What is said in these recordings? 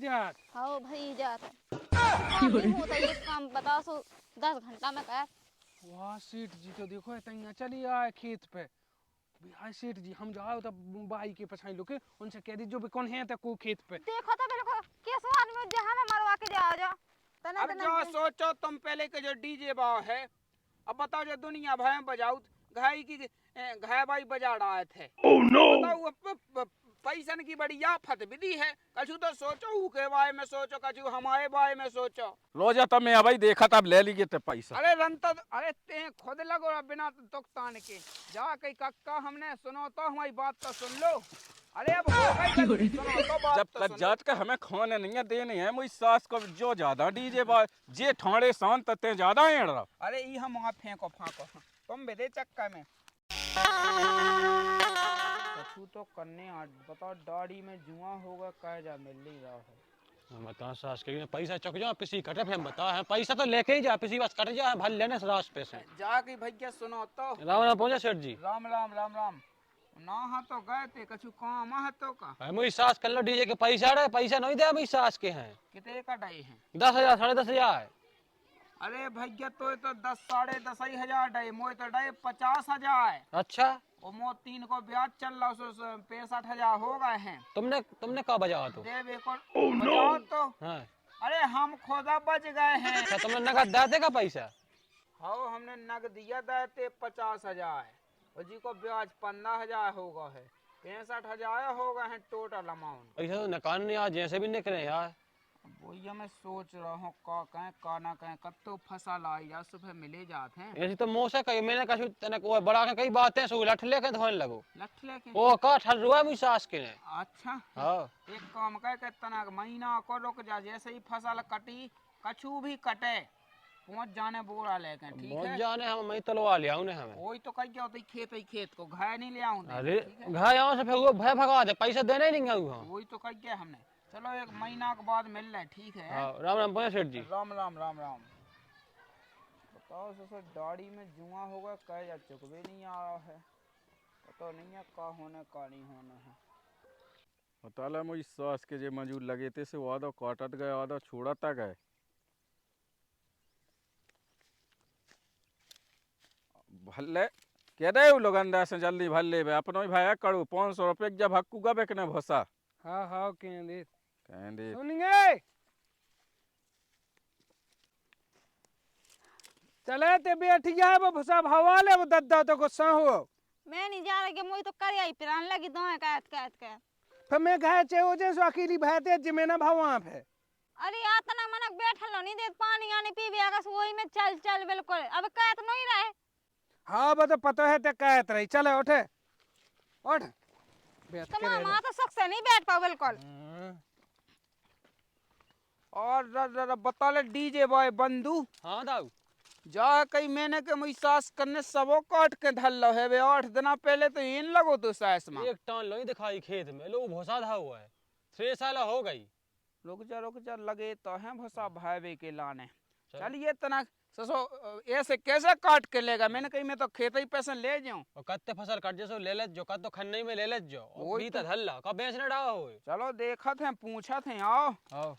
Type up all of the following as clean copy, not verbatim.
जात। हाँ भाई जात काम नहीं होता ये काम बताओ सो 10 घंटा में कर। वाह सेठ जी तो देखो इतना चली आए खेत पे। हाय सेठ जी हम जाओ तब बाई के पछाई लोग उनसे कह दीजिए कौन है तक को खेत पे। देखो तो बिल्कुल किस आदमी जहां में मरवा के जाओ जो तने अब तने जो सोचो तुम पहले के जो डीजे बाव है, अब बताओ जो दुनिया भर में बजाऊ घाई की घाय बाई बजा रहा थे। बताओ पैसन की बड़ी आफत विधि है। कछु तो सोचो के बारे में सोचो, कछु हमारे बारे में सोचो। रोजा तब मैं भाई देखा तब ले लीजिए ते पैसा। अरे रंत अरे ते खुद लगो बिना तुकतान के जा कई कक्का हमने सुनो तो हमारी बात तो सुन लो। अरे अब हो गई गलती, सुनो तो बात जब तो सुन लो। कज्जात के हमें खाने नहीं है देने हैं मुझ सास को जो ज्यादा डीजे बाय जे ठाणे शांत ते ज्यादा है रहा। अरे ई हम वहाँ फेंको फाको तुम बेदे चक्का में कछु तो करने आज बताओ दाढ़ी में जुआ होगा कह जा मिल नहीं रहा है। बता सास के पैसा चुक जाओ पिसी कटे फिर बता है पैसा तो लेके ही जा पिसी बस कट जा भल लेने से रास पे से। जाके भैया सुनो तो। राम राम पहुंचे सेठ जी। राम राम राम राम। ना हाँ तो गए थे कछु काम है तो का। मुझी सास कर लो डीजे के पैसा रे पैसा नहीं दे मुझी सास के हैं कितने का डाई है? 10,000 10,500। अरे भैया तो 10 साढ़े 10,000 डाई मोए तो डाई 50,000। अच्छा और मो 3 को ब्याज चल रहा 65,000 हो गए हैं। तुमने कहा बजा तो देव एक और बजाओ तो। हाँ। अरे हम खुदा बच गए हैं। अच्छा तुमने नगद दे देगा पैसा? हाँ हमने नग दिया देते 50,000 और जी को ब्याज 15,000 होगा है, 65,000 होगा है टोटल अमाउंट। पैसा तो निकाल नहीं आज जैसे भी निकले यार। वही मैं सोच रहा हूँ का कहें का ना कहें कब तो फसल आई जा सुबह मिले जाते हैं। ऐसी तो मुँह से कही मैंने कहा तने को बड़ा के कई बातें सो लठ लेके धोने लगो। लठ लेके वो का ठर रुआ मुझी सास के ने। अच्छा हाँ एक काम कह के तना महीना को रुक जा, जैसे ही फसल कटी कछु भी कटे पहुँच जाने बोरा लेके। ठीक पहुंच है जाने हम मैं तलवा लिया उन्हें हमें। वही तो कह गया होता खेत को घाय नहीं ले आऊँ। अरे घर यहाँ से फिर वो भय भगा दे पैसा देना ही नहीं आऊँ। वही तो कह गया हमने। चलो एक महीना के बाद मिल रहे ठीक है। हाँ राम राम पहुंचे सेठ जी। राम राम राम राम। बताओ ससुर दाढ़ी में जुआ होगा कह जा चुकवे नहीं आ रहा है, पता नहीं है का होने का नहीं होना है। बताला मुझ सास के जे मंजूर लगे थे से वो आधा काटत गए आधा छोड़ता गए। भले कह दे लोग अंदर से जल्दी भले भाई अपनो ही भाई करू 500 रुपये जब हक्कू गबे के न भसा। हाँ हाँ केंद्र कहते सुनेंगे चले ते बैठी जाए वो भसा भवाले वो दद्दा तो गुस्सा हो। मैं नहीं जा रही मुझे तो कर आई पिरान लगी दो है कहत कहत के। फिर मैं घाय चे हो जैसे अकेली भाते जिमेना भवा पे। अरे आतना मनक बैठल नहीं देत पानी आने पी भी अगस वही में चल चल बिल्कुल अब कहत नहीं रहे। हाँ वो तो पता है ते कहत रही चले उठे उठ बैठ के तुम्हारा रह माँ तो शक से नहीं बैठ पाओ बिल्कुल। और बता ले डीजे बॉय बंधु हाँ दाऊ जा कई मैंने के मुझ सास करने सबो काट के धल लो है वे 8 दिन पहले तो इन लगो तो सास में एक टान लो ही दिखाई खेत में लो भोसा धा हुआ है 6 साल हो गई। रुक जा लगे तो है भसा भाई के लाने। चलिए तना ससो ऐसे कैसे काट के लेगा? मैंने कही मैं तो खेत ही पैसे ले जाऊं। और कत्ते फसल कट जैसो ले ले जो कत तो खन्ने में ले ले जो और भी तो धल्ला का बेचने डावा हो। चलो देखा थे पूछा थे आओ आओ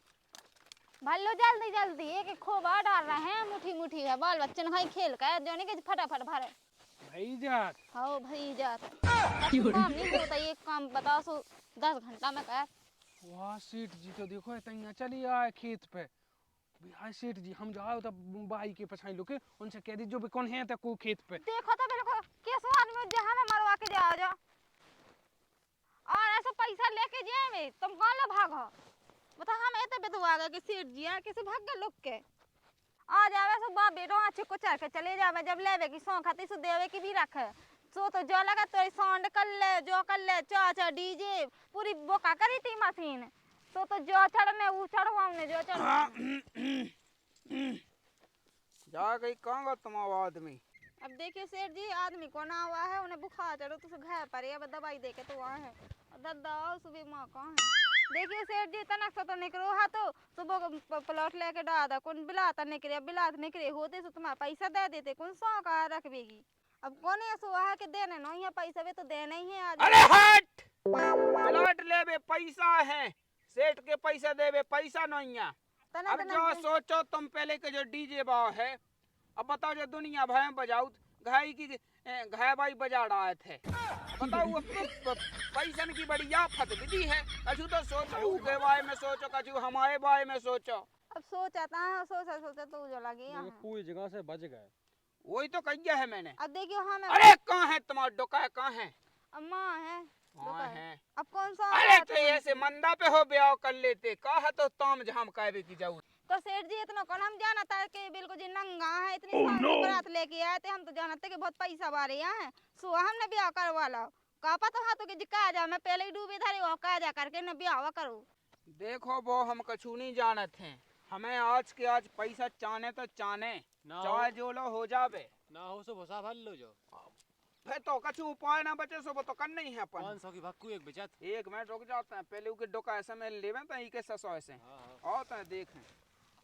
भल्लो जल्दी जल्दी एक खोबा डाल रहे हैं मुठी मुठी है बाल बच्चन खाई खेल का जो नहीं कि फटाफट भरे भाई जात। हाँ भाई जात काम नहीं होता ये काम बताओ सो 10 घंटा में कर। वाह सेठ जी तो देखो इतना चली आए खेत पे। हाय सेठ जी हम जाओ तब बाई के पछाई लोग उनसे कह दीजिए कौन है तक को खेत पे। देखो तो बिल्कुल किस आदमी जहां में मरवा के जाओ जो और ऐसे पैसा लेके जाए तुम कौन लो भागो बता हम एते पे तो आ गए कि सेठ जी आ किसी भाग गए लोग के आ जावे सो बाप बेटो अच्छे को चढ़ के चले जावे जब लेवे की सौ खाती सो देवे की भी रखे सो तो जो लगा तो साउंड कर ले जो कर ले चाचा डीजे पूरी बोका करी थी मशीन तो जो चढ़ने वो चढ़वाने जो चढ़ जा गई कहाँ तुम्हारा आदमी। अब देखिए सेठ जी आदमी को ना हुआ है उन्हें बुखार चढ़ो तो घर पर अब दवाई दे के तो आए हैं दद्दा सुबह माँ कहाँ है। देखिए सेठ जी तनक से तो निकलो हा तो सुबह प्लॉट लेके डाल कौन बिलाता निकले बिलात निकले होते तो तुम्हारा पैसा दे देते कौन सौ का रखबेगी अब कौन ऐसा है कि देने नहीं है पैसा वे तो देना ही है आज। अरे हट प्लॉट ले बे पैसा है सेठ के पैसा देवे पैसा नहीं है। तना अब तना जो सोचो तुम पहले के जो डीजे बाव है, अब बताओ जो दुनिया भर में बजाऊ घाय भाई बजा रहा थे। बताओ वो पैसा की बड़ी आफत विधि है। कछु तो सोचो के बारे में सोचो, कछु हमारे बारे में सोचो। अब सोचा था सोचा तो जो लगे यहाँ। पूरी जगह से बच गए। वही तो कहिया है मैंने। अब देखियो हमें अरे कहाँ है तुम्हारा डोका, कहाँ है? अम्मा है कहाँ दुकान। है? अब कौन सा अरे तो ऐसे मंदा पे हो ब्याह कर लेते, कहा तो ताम झाम कहवे की जाऊ। तो सेठ जी इतना कौन हम जाना था कि बिल्कुल जी नंगा है, इतनी शान से बारात लेके आए थे। हम तो जानते कि बहुत पैसा वाले यहाँ है, सो हमने ब्याह करवा लो। का पता हाथों के जिक्का जा, मैं पहले ही डूबी धरी वो का जा करके न ब्याह करो। देखो वो हम कछु नहीं जानत हैं, हमें आज के आज पैसा चाने तो चाने, चाहे जो लो हो जावे ना हो सो भसा भर लो जो। फिर तो कछु उपाय ना बचे सो वो तो करना ही है अपन। 500 की भक्कू एक बचत। एक मिनट रुक जाते हैं, पहले उनके डोका ऐसे में लेवे तो इके 600 ऐसे और तो देखें।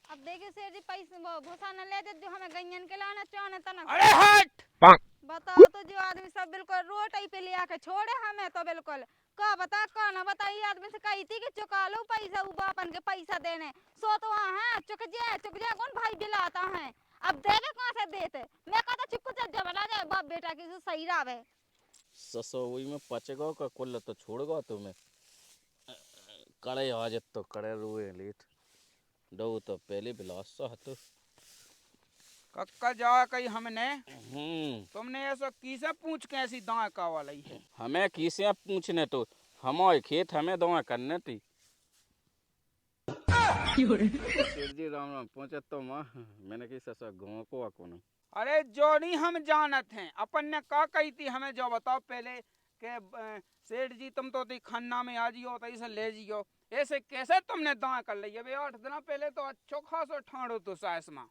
अब देखिए सेठ जी पैसे भूसा न ले दे जो हमें गैयन के लाना चाहने तना। अरे हट बताओ तो जो आदमी सब बिल्कुल रोड ही पे ले आके छोड़े हमें तो बिल्कुल का बता का ना बता। ये आदमी से कही थी कि चुका लो पैसा, वो बापन के पैसा देने सो तो वहाँ है चुक जाए कौन भाई बिलाता है। अब देखे कहाँ से देते, मैं कहता चिक्कू चल जा बना जाए बाप बेटा की जो सही रावे। ससो वही में पचेगा का कुल तो छोड़गा तुम्हें कड़े आज तो कड़े रुए लेट दो तो पहले बिलास हतो। कक्का जा कही हमने तुमने ऐसा किसे पूछ के ऐसी दाएं का वाला ही है। हमें किसे पूछने तो हमारे खेत हमें दवा करने थी। जी राम राम पहुंचे तो माँ मैंने की ससा गाँव को आकोना। अरे जो नहीं हम जानत हैं, अपन ने का कही थी हमें जो बताओ पहले के सेठ जी तुम तो खन्ना में आ जियो तो इसे ले जियो, ऐसे कैसे तुमने दाएं कर ली? अबे 8 दिन पहले तो अच्छो खासो ठाणो तो सास माँ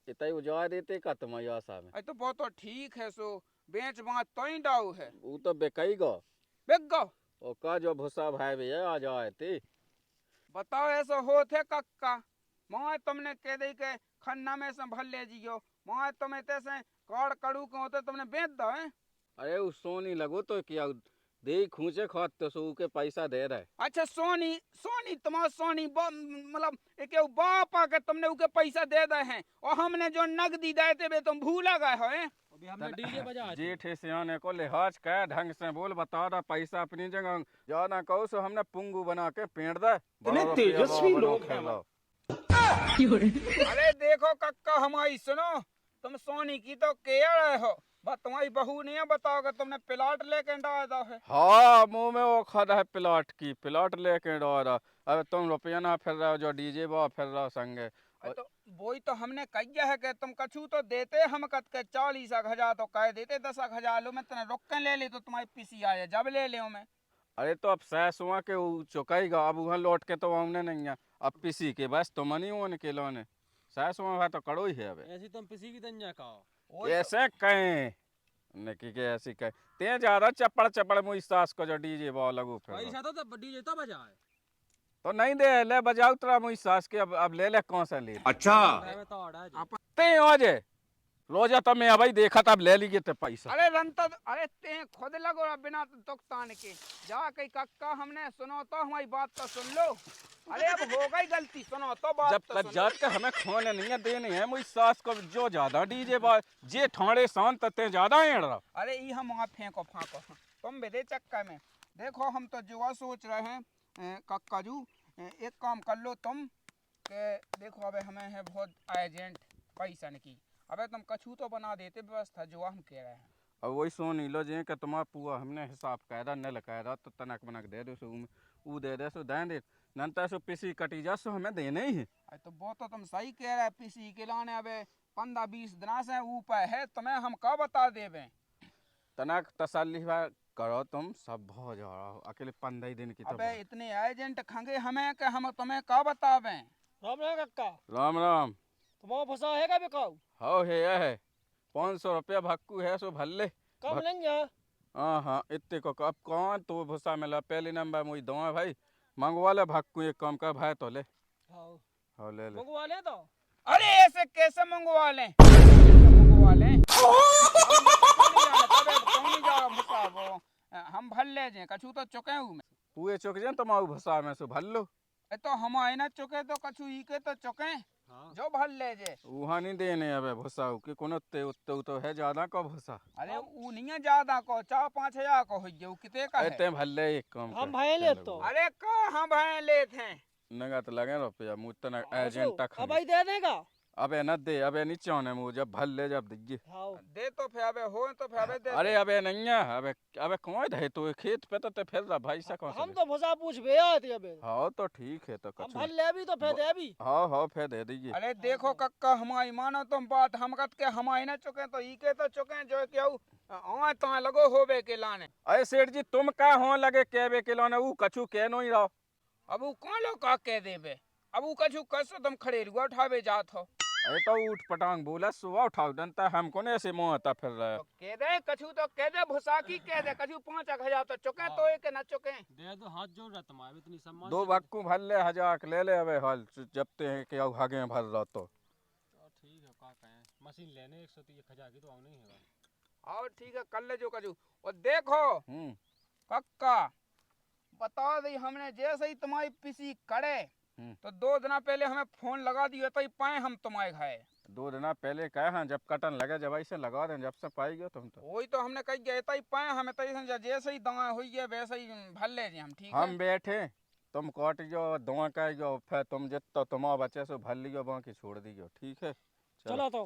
इतना उजा देते का तुम्हारी आशा में। तो बहुत तो ठीक है, सो बेच बात तो ही डाउ है। वो तो बेकई गो बिक गो और का जो भूसा भाई भैया आ जाए थे। बताओ ऐसा हो थे कक्का माँ तुमने कह दी के खन्ना में से भर ले जियो, माँ तुम ऐसे काड़ कड़ू के होते तुमने बेच दो है। अरे वो सोनी लगो तो क्या दे खूंचे खात तो सो के पैसा दे रहे। अच्छा सोनी तुम्हारा सोनी मतलब एक बाप आके तुमने उके पैसा दे दे हैं और हमने जो नगदी दे थे वे तुम भूला गए हो। अभी हमने डीजे बजा जेठ सियाने को लिहाज कर ढंग से बोल बता रहा पैसा अपनी जगह जाना कहो सो हमने पुंगू बना के पेड़ दे। तेजस्वी लोग हैं। अरे देखो कक्का हमारी सुनो, तुम सोनी की तो कह रहे हो, बस तुम्हारी बहू नहीं है बताओगे तुमने प्लाट लेके डाला है। हाँ मुंह में वो खड़ा है प्लाट की, प्लाट लेके डाला। अब तुम रुपया ना फिर रहे हो जो डीजे बा फिर रहा संगे। तो वही तो हमने कहिया है कि तुम कछु तो देते, हम कत के 40,000 तो कह देते, 10,000 लो मैं तेने रुक के ले ली तो तुम्हारी पीसी आए जब ले लियो मैं। अरे तो अब सैसुआ के चुकाईगा, अब वहाँ लौट के तो हमने नहीं है, अब पीसी के बस तो मनी होने के लोने सैसुआ भाई तो कड़ो ही है। अब ऐसी तुम पिसी की तंजा कहो ऐसे कहें नेकी के ऐसी कहे ते ज्यादा चपड़ मुई सास को जो डीजे बा लगू फिर पैसा तो डीजे तो बजा है तो नहीं दे ले बजाऊ तेरा मुई सास के अब ले ले कौन सा ले। अच्छा तो ऑर्डर है ते आज रोजा तो मैं भाई देखा तब ले लीजिए ते पैसा। अरे रंता अरे ते खुद लगो बिना दुख तान के जा कहीं कक्का हमने सुनो तो हमारी बात तो सुन लो। अरे अब हो गई गलती, सुनो तो बात जब तो कज्जात के हमें खोने नहीं है देने हैं मुई सास को जो ज्यादा डीजे बा जे ठाणे शांत ते ज्यादा एड़ रहा। अरे ये हम वहाँ फेंको फाको तुम बेदे चक्का में। देखो हम तो जुआ सोच रहे हैं कक्का जू, एक काम कर लो तुम के देखो अबे हमें है बहुत एजेंट पैसा की, अबे तुम कछू तो बना देते व्यवस्था जो हम कह रहे हैं। अब वही सोनी लो जे के तुम्हारा पुआ हमने हिसाब कह रहा न लगा रहा तो तनक मनक दे दो सो ऊ दे दे सो दे नंतर सो पीसी कटी जा सो हमें देने ही है। तो वो तो तुम सही कह रहे पीसी के लाने अबे 15-20 दिन से ऊपर है, तुम्हें हम का बता देवे। तनक तसल्ली करो तुम सब हो जा रहा हो अकेले 15 दिन की। अबे इतने एजेंट खंगे हमें के हम तुम्हें का बतावे। राम राम कक्का राम राम तुम्हारा भसा है का बेकाऊ हो है 500 रुपया भक्कू है सो भल्ले कब लेंगे। हाँ इतने को अब कौन तो भूसा मिला पहले नंबर मुझे दो है भाई मंगवा ले भक्कू एक काम कर भाई तो ले हाँ ले ले मंगवा ले तो। अरे ऐसे कैसे मंगवा लें मंगवा लें हम भर ले जाए कछु तो चुके हूँ मैं पुए चुक जाए तुम भूसा में सो भल लो ए तो हम आए ना चुके तो कछु ई के तो चुके जो भल ले जे। वहाँ नहीं देने अब भूसा के कोनो उत्ते उत्ते तो है ज्यादा का भूसा। अरे ऊ नहीं है ज्यादा को 4-5 हजार को हो गए कितने का है। ते भले एक काम हम कर, भय ले चलो। तो। अरे कहाँ भय लेते हैं। नगा तो लगे रुपया मुझ तना एजेंट तक अब भाई दे देगा। अबे न दे अबे नहीं चाहने मुझे जब भले जब दीजिए। हाँ दे तो फिर अबे हो तो फिर अबे दे। अरे अबे नहीं है अबे अबे कौन है तो खेत पे तो ते फिर रहा भाई सा कौन हम सा। तो भूसा पूछ बे आते अबे। हाँ तो ठीक है तो हम कछु। भल ले भी तो फिर दे भी। हाँ हाँ फिर दे दीजिए। अरे देखो कक्का हमारी मानो तुम बात हम कत के हमारी ना चुके तो ई के तो चुके जो क्या आ तो लगो होबे के लाने। अरे सेठ जी तुम का हो लगे केबे किलो ने वो कछु कह नहीं रहो। अब वो कौन लोग का कह देबे। अब वो कछु कसो तुम खड़े रुआ उठावे जात हो। अरे तो उठ पटांग बोला सुबह उठाओ डंता हमको ने ऐसे मुँह आता फिर रहा है। तो कह दे कछु तो कह दे भुसा की कह दे कछु 5-1000 तो चुके तो एक ना चुके। दे दो हाथ जोड़ रहा तुम्हारे इतनी सम्मान। दो बक्कू भर ले हजार ले ले अबे हाल जबते हैं कि अब हगे भर रहा तो। ठीक है का कहें मशीन लेने 101,000 की तो आऊ नहीं है। और ठीक है कर ले जो कछु। और देखो कक्का बता दे हमने जैसे ही तुम्हारी पिसी करे तो 2 दिन पहले हमें फोन लगा दियो तो पाए हम तुम्हारे घाय। 2 दिन पहले कहे हाँ जब कटन लगे जब ऐसे लगा दें जब से पाई गयो तुम तो। वही तो हमने कही गया तई पाए हमें तई जैसे ही दवा हुई है वैसे ही भर ले जी हम। ठीक है हम बैठे तुम काट गयो दवा कह गयो फिर तुम जितो तुम्हारा बच्चे से भर लियो बाकी छोड़ दियो। ठीक है चलो तो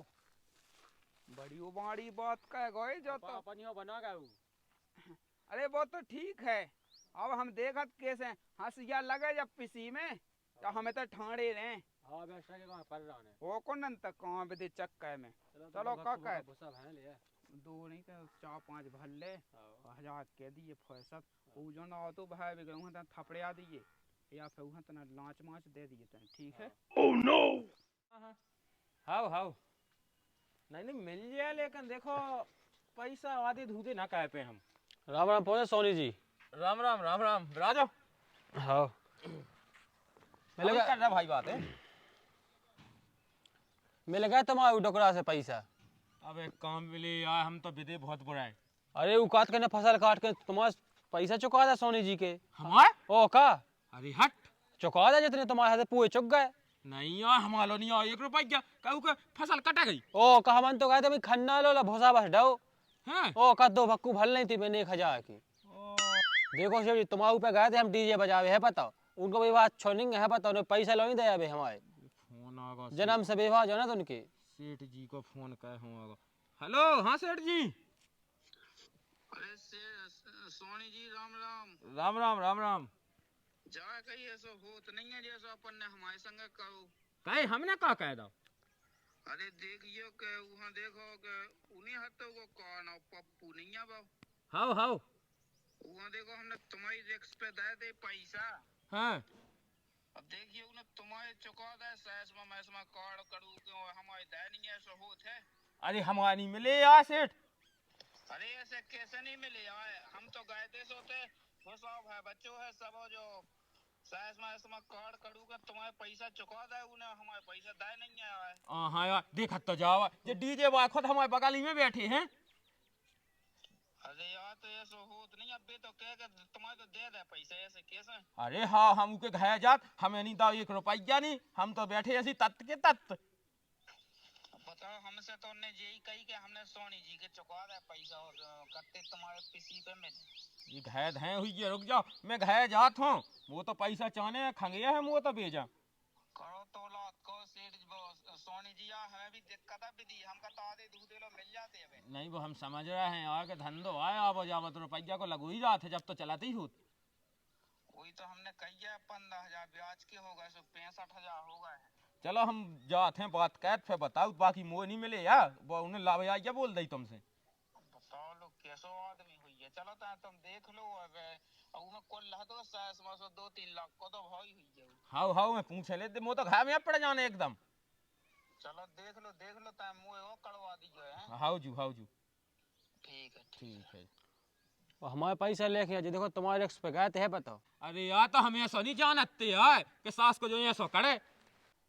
बड़ी बाड़ी बात कह गए जो तो। अपनियो बना गए। अरे वो तो ठीक है अब हम देखत कैसे हंसिया लगे जब पिसी में तो हमें तो ठाणे रहे। हां बेस्टा के कहां पर रहने वो कौन तक कहाँ पे दे चक्का में। चलो काका है भूसा भय ले 2 नहीं तो 4-5 भर ले 1000 कह दिए फैसद वो जो ना तो भाई भी गए तो थपड़े आ दिए या फिर वहां तना लांच मांच दे दिए तन। ठीक है। Oh no. हाउ हाउ नहीं नहीं मिल जाए लेकिन देखो पैसा आधे धूधे ना कहे पे हम। राम राम पहुंचे सोनी जी। राम राम राम राम राजो। हाँ मिल कर रहा भाई बात है। मिल गया तुम्हारे डोकरा से पैसा। अब एक काम मिले यार हम तो विदे बहुत बुरा है। अरे वो काट के ना फसल काट के तुम्हारा पैसा चुका दे सोनी जी के। हमारे ओ का अरे हट चुका दे जितने तुम्हारे हाथ से पूरे चुक गए। नहीं यार हमारो नहीं यार 1 रुपया कहू के फसल कटा गई ओ कहा मन तो गए थे भाई खन्ना लो ला भोसा बस डाओ। हैं। ओ का 2 भक्कू भल नहीं थी मैंने 1000 की। देखो शिव जी तुम्हारे ऊपर गए थे हम डीजे बजावे है बताओ उनको भी बात छोड़ेंगे है बताओ उन्हें पैसा लो नहीं दे अबे हमारे फोन आगा जन्म से बेवा जो ना तो उनके। सेठ जी को फोन कर हूँ। हेलो हाँ सेठ जी। अरे सोनी जी राम राम। राम राम राम राम। जा कहीं ऐसा होत नहीं है जैसा अपन ने हमारे संग कहो। कहे हमने का कह दो। अरे देखियो के वहाँ देखो के उन्हीं हत्तों को कौन पप्पू नहीं है बाबू। हाउ हाउ वहाँ देखो हमने तुम्हारी रिक्स पे दे दे पैसा। हाँ अब देखिए उन्हें तुम्हारे चुका दे सैसमा मैसमा कार्ड करू क्यों हमारे दे नहीं ऐसा होत है। अरे हमारा नहीं मिले यार सेठ। अरे ऐसे कैसे नहीं मिले यार हम तो गए थे सोते वो सब है बच्चों है सब जो सैसमा मैसमा कार्ड करू का तुम्हारे पैसा चुका दे उन्हें हमारे पैसा दे नहीं है यार। हाँ यार देखत तो जाओ ये डीजे वाला खुद हमारे बगल ही में बैठे हैं। अरे यार तो ऐसा होत नहीं अब तो कह के तुम्हारे तो दे दे पैसे ऐसे कैसे। अरे हाँ हम के घर जात हमें नहीं दाओ 1 रुपया नहीं हम तो बैठे ऐसी तत्त के तत्त। बताओ हमसे तो ने यही कही कि हमने सोनी जी के चुका दे पैसा और कट्टे तुम्हारे पीसी पे मिल। ये घर धै हुई है रुक जाओ मैं घर जात हूँ वो तो पैसा चाहने खंगे है वो तो भेजा। करो तो लात को सेठ सोनी जी यार हमें भी दिक्कत है विधि हम का तो आधे दूधे लो मिल जाते हैं। नहीं वो हम समझ रहे हैं यार के धंधो आया अब जावत रुपया को लगू ही जाते जब तो चलाते ही होत। वही तो हमने कही है 15,000 ब्याज के हो गए सो 65,000 हो गए। चलो हम जाते हैं बात कर फिर बताओ बाकी मोह नहीं मिले यार वो उन्हें लाभ क्या बोल दी तुमसे। बताओ लोग कैसो आदमी हुई है चलो तुम देख लो अब उन्हें कुल ला दो 2-3 लाख को तो भाई हुई है। हाउ हाउ मैं पूछ लेते वो तो घर में पड़ जाने एकदम। चलो देख लो तुम मुँह वो कड़वा दीजिए। हाउ जू ठीक है ठीक है। और हमारे पैसा लेके आज देखो तुम्हारे रिक्स पे गए थे है बताओ। अरे यार तो हम ऐसा नहीं जानते यार कि सास को जो ऐसा करे।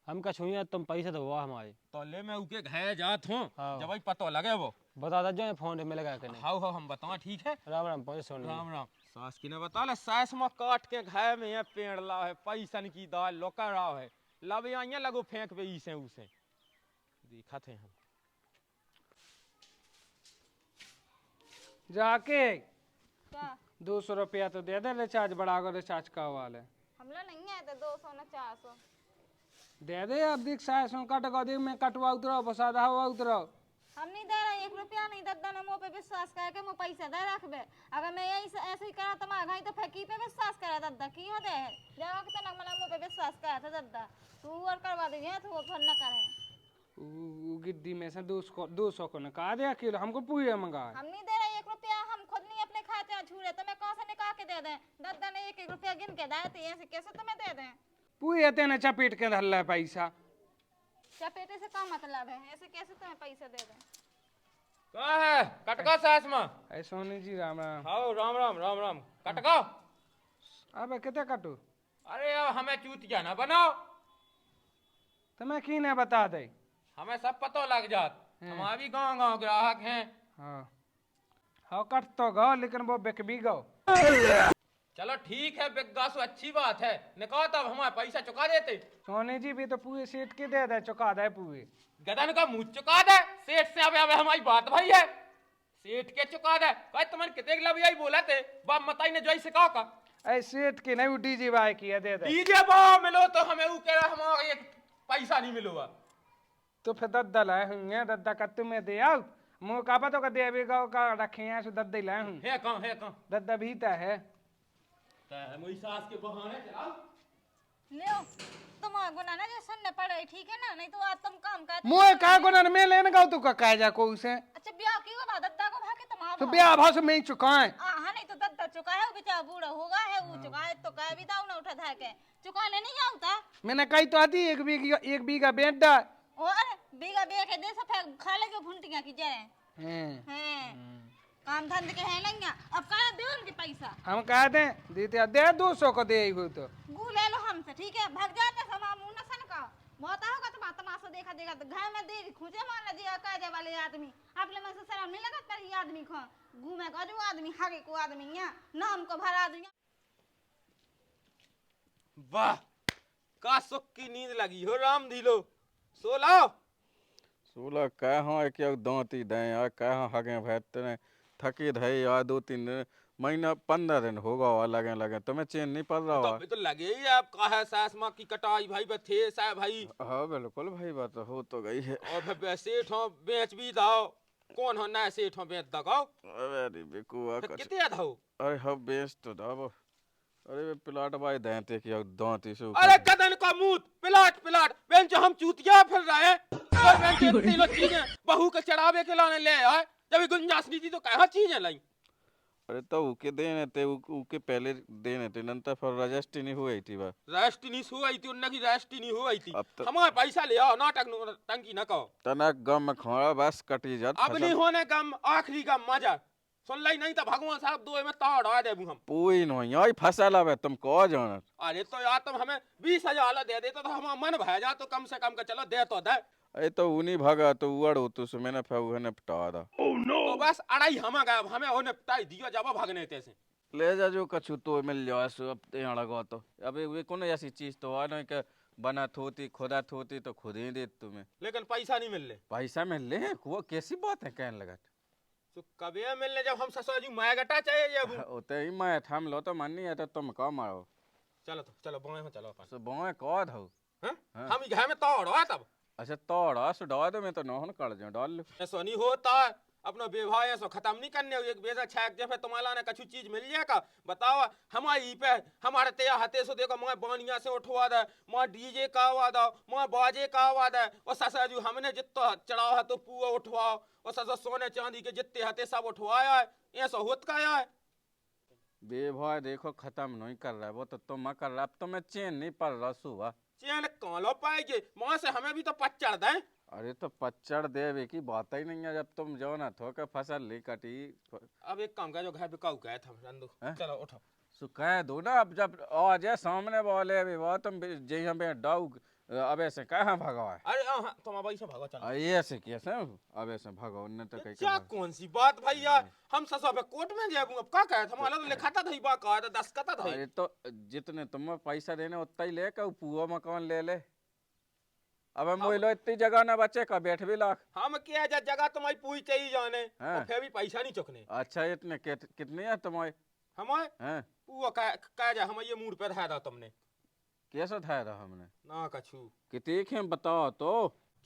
हम का छुई तुम पैसे तो हुआ हमारे तो ले मैं उनके घर जात हूँ हाँ। जब भाई पता लगे वो बता दो जो फोन में लगा के नहीं। हाउ हाउ हम बताओ ठीक है। राम राम पहुंचे सोनी जी। राम राम सास की ने बता ले सास में काट के घाय में ये पेड़ ला है पैसन की दाल लोका रहा है लबे आइया लगो फेंक पे इसे उसे देखा थे हम जाके क्या 200 रुपया तो दे दे रिचार्ज बढ़ा कर रिचार्ज का वाले हमला नहीं है तो 200 ना 400 दे दे अब देख 600 कट का देख मैं कटवा उतरा बसादा हवा उतरा हम नहीं दे रहे 1 रुपया नहीं दद्दा ने मुँह पे विश्वास करके मुँह पैसा दे रखबे अगर मैं यही से ऐसे ही करा तो मैं घाई तो फेंकी पे विश्वास करा दद्दा की हो दे देवा के तनक मना मुँह पे विश्वास करा था दद्दा तू और करवा दे तो वो फिर न करे गिद्दी में से 200 को ना कहा दे किलो हमको पूरे मंगा हम नहीं दे रहे 1 रुपया हम खुद नहीं अपने खाते हैं छूरे तो मैं कहाँ से निकाल के दे दें दद्दा ने 1 रुपया गिन के दाए थे ऐसे कैसे तुम्हें दे दें पूरे तेने चपेट के धर ले पैसा चपेटे से क्या मतलब है ऐसे कैसे तुम्हें पैसे दे दें का है कटका सास में ऐ सोनी जी राम राम हाओ राम राम राम राम कटका अबे कितने कटू अरे यार हमें चूतिया ना बनाओ तुम्हें की ने बता दे हमें सब पता लग जात हम भी गांव गांव ग्राहक हैं हाँ हाँ कट तो गो लेकिन वो बिक भी गो चलो ठीक है बिग्गा सो अच्छी बात है निकाल तब हमारे पैसा चुका देते सोनी जी भी तो पूरे सेठ के दे दे चुका दे पूरे गदन का मुंह चुका दे सेठ से अब हमारी बात भाई है सेठ के चुका दे कहे तुम्हारे कितने लबियाई बोला थे बाप मताई ने जो से कहा का ऐ सेठ के नहीं डीजे बाय किया दे दे डीजे बा मिलो तो हमें वो कह रहा हमारा एक पैसा नहीं मिलूगा तो फिर दद्दा लाए होंगे दद्दा का तुम्हें दे आओ मुँह का पता का दे भी गो का रखे हैं सो दद्दा लाए हूँ है कहाँ दद्दा भी तो है मुझे सास के बहाने चलाओ ले तुम गुना ना जो सुनने पड़े ठीक है ना नहीं तो आज तुम काम कर मुँह का गुना में लेने का तू का कह जा को उसे अच्छा ब्याह की हुआ दद्दा को भागे तुम तो ब्याह भाव से मैं ही चुका है हाँ नहीं तो दद्दा चुका है वो बेचारा बूढ़ा होगा है वो चुका है तो कह भी दाव ना उठा था के चुकाने नहीं आता मैंने कही तो आती एक बीघा बेच डा और बीघा के दे सब खा लेके भुंटियां की जरे हैं काम धंधे के है नहीं अब कहा दे उनके पैसा हम कह दें देते दे 200 को दे हो तो गू ले लो हमसे ठीक है भाग जाते समा मुंह न सन का बहुत होगा तो तमाशा देखा देगा तो घर में दे खुजे मान दिया काजे वाले आदमी अपने में से शर्म नहीं लगा पर ये आदमी को घूमे का जो आदमी हागे को आदमी यहाँ नाम को भरा दिया वाह का सुख की नींद लगी हो राम धीलो सो लाओ सोला कहाँ है क्या दांती दें यार कहाँ हगे भैतने थकी धई यार 2-3 दिन महीना 15 दिन होगा और लगे तुम्हें चैन नहीं पड़ रहा तो अभी तो लगे ही आप कहा सास माँ की कटाई भाई थे साहब भाई हाँ बिल्कुल भाई बात हो तो गई है और फिर सेठ हो बेच भी दाओ कौन हो ना सेठ हो बेच दगाओ अरे बेकुआ कितने दाओ अरे हाँ बेच तो दाओ अरे प्लाट भाई देते कि दांती से अरे गदन का मुंह प्लाट बेंच हम चूतिया फिर रहे हैं और बेंच तीनों चीजें बहू के चढ़ावे के लाने ले आए जब गुंजाइश नहीं थी तो कहाँ चीजें लाई अरे तो उके देने थे उके पहले देने थे नंतर फिर रजिस्ट्री नहीं हुई थी बस रजिस्ट्री नहीं हुई थी उनकी रजिस्ट्री नहीं हुई थी अब तो हमारे पैसा ले आओ नाटक टंकी न कहो तना गम में खोड़ा बस कटी जात अब नहीं होने गम आखिरी गम मजा सुन लाई नहीं तो भगवान साहब दो में ताड़ आ दे हम पूरी नहीं आई फसल अब तुम कहो जाना अरे तो यार तुम हमें 20,000 दे देते तो हमारा मन भय जा तो कम से कम का चलो दे तो दे अरे तो उन्हीं भागा तो उड़ हो तो मैंने फिर उन्हें निपटा दा तो बस अड़ाई हम गए हमें वो निपटाई दियो जब भागने तैसे ले जा जो कछु तो मिल जाए सो अब यहाँ लगा तो अब वे कौन ऐसी चीज तो आ नहीं कि बना थोती खुदा थोती तो खुद ही दे तुम्हें लेकिन पैसा नहीं मिल रहे पैसा मिल ले वो कैसी बात है कहने लगा तो कभी मिलने जब हम ससुर जी माया गटा चाहिए अब उते ही मैं थाम लो तो मन नहीं है तो तुम कहाँ मारो चलो तो चलो बोए हो चलो अपन सो बोए कौन हो हम घर में तोड़ है तब अच्छा तोड़ा सो डाल दो मैं तो नौहन कर जाऊँ डाल लो ऐसा नहीं होता है अपना व्यवहार ऐसा खत्म नहीं करने एक बेजा छाक जब तुम्हारा ने कछु चीज मिल जाएगा बताओ हमारी पे हमारे तैयार हते सो देखो मैं बानिया से उठवा दे मैं डीजे का आवाज दो मैं बाजे का आवाज है और ससुर हमने जितना चढ़ावा है तो पूरा उठवाओ और ससुर सोने चांदी के जितने हते सब उठवाया है ऐसा होत का है बेभाई देखो खत्म नहीं कर रहा है वो तो तुम कर रहा अब तो मैं चैन नहीं पड़ रहा सुबह चैन कौन लो पाएगी माँ से हमें भी तो पच्चड़ दें अरे तो पच्चड़ देवे की बात ही नहीं है जब तुम जो ना थो के फसल ली कटी अब एक काम का जो घर बिकाऊ गए था रंदू चलो उठो सुखा दो ना अब जब आ जाए सामने बोले अभी वो तुम जे हमें डाउ अब ऐसे कहाँ भागा है? अरे हाँ तुम भाई से भागो चलो। ये ऐसे कैसे अब ऐसे भागो न तो कहीं क्या कौन सी बात भाई यार, हम ससुर पे कोर्ट में जाएंगे अब क्या कहे तुम्हारा तो लिखा था बा का दस्खत था। अरे तो जितने तुम्हें पैसा देने उतना ही ले का पूरा मकान ले ले। अब हम बोलो इतनी जगह ना बचे का बैठ भी लाख। हम क्या जगह तुम्हारी पूरी चाहिए जाने हाँ। और फिर भी पैसा नहीं चुकने। अच्छा इतने कितने है तुम्हारे? हमारे हैं वो कह जा हम ये मूड पे था तुमने कैसा था रहा हमने ना कछु कितने हैं बताओ तो।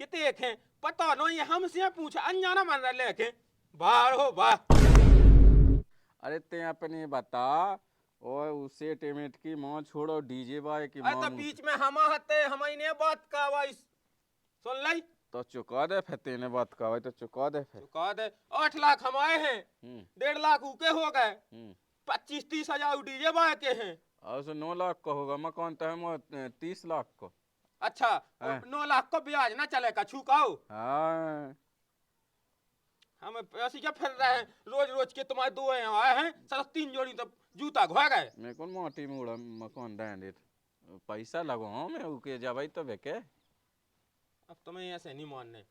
कितने हैं पता नहीं, हमसे पूछा अनजाना मन रहे लेके बाहर हो बाहर। अरे ते अपनी बता और उसे टेमेट की माँ छोड़ो डीजे बाय की अरे माँ तो बीच में हम हते हमारी ने बात का भाई सुन लाई तो चुका दे फिर तेने बात का भाई तो चुका दे फिर। चुका दे 8 लाख हमारे हैं 1.5 लाख उके हो गए 25-30 हजार डीजे बाय के हैं और उसे 9 लाख का होगा मकान तो हम 30 लाख को। अच्छा हाँ। 9 लाख को ब्याज ना चले कछु काओ हाँ हम ऐसे क्या फिर रहे हैं रोज रोज के तुम्हारे दो यहाँ आए हैं सारा 3 जोड़ी तो जूता घोआ गए। मैं कौन मोटी मुड़ा मकान दें पैसा लगवाओ मैं उके जा भाई तो बेके। अब तुम्हें ऐसे नहीं मानने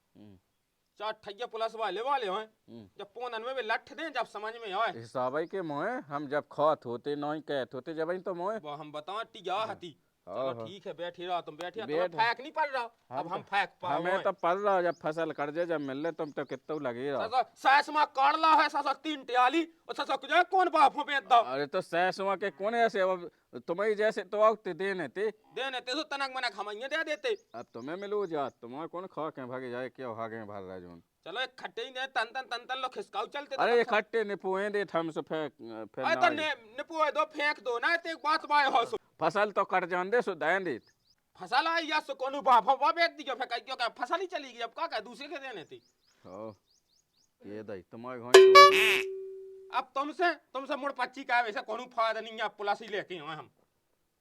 4 ठैया पुलिस वाले हैं जब पोनन में भी लठ दें जब समझ में आए हिसाब के मोए हम जब खात होते नहीं कहत होते जब तो मोए वो हम बताओ टिया हती। हाँ, चलो हाँ। ठीक है बैठी रहो तुम बैठिए बैठ। तुम्हें फैक नहीं पड़ रहा अब हम फैक पाओ हमें तो पड़ रहा जब फसल कर जे जब मिल ले तुम तो कितना लगे रहा। सास मां काड़ला है सासा 3 टियाली और सासा कुछ कौन बाप हो बेच दो। अरे तो सैसवा के कौन ऐसे अब तुम्हें जैसे तो आउते देने ते देने ते तो तनक मनक हम ये दे देते। अब तुम्हें मिलो जा तुम्हारे कौन खा के भागे जाए क्या भागे भर रहा जोन। चलो एक खट्टे ही ने तन लो खिसकाऊ चलते। अरे ये खट्टे ने पुए दे हम से फेंक फिर अरे तो निपुए दो फेंक दो ना ते बात बाय हो सो फसल तो कट जान दे सो दें दे फसल आई या सो कोनु बाप हो बेच दियो फेंक क्यों का फसल ही चली गई अब का दूसरे के देने थी। हो ये दई तुम्हारे घर तो अब तुमसे मुड़ 25 का वैसे कोनु फायदा नहीं है पुलिस ही लेके आए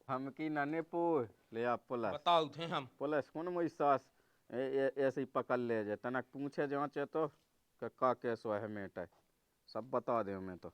हम की नने पो ले आप पुलिस बताओ थे हम पुलिस कौन मोई सास ऐसे ही पकड़ ले जाए तनक पूछे जांचे तो का केस है मेटा सब बता दे हमें तो।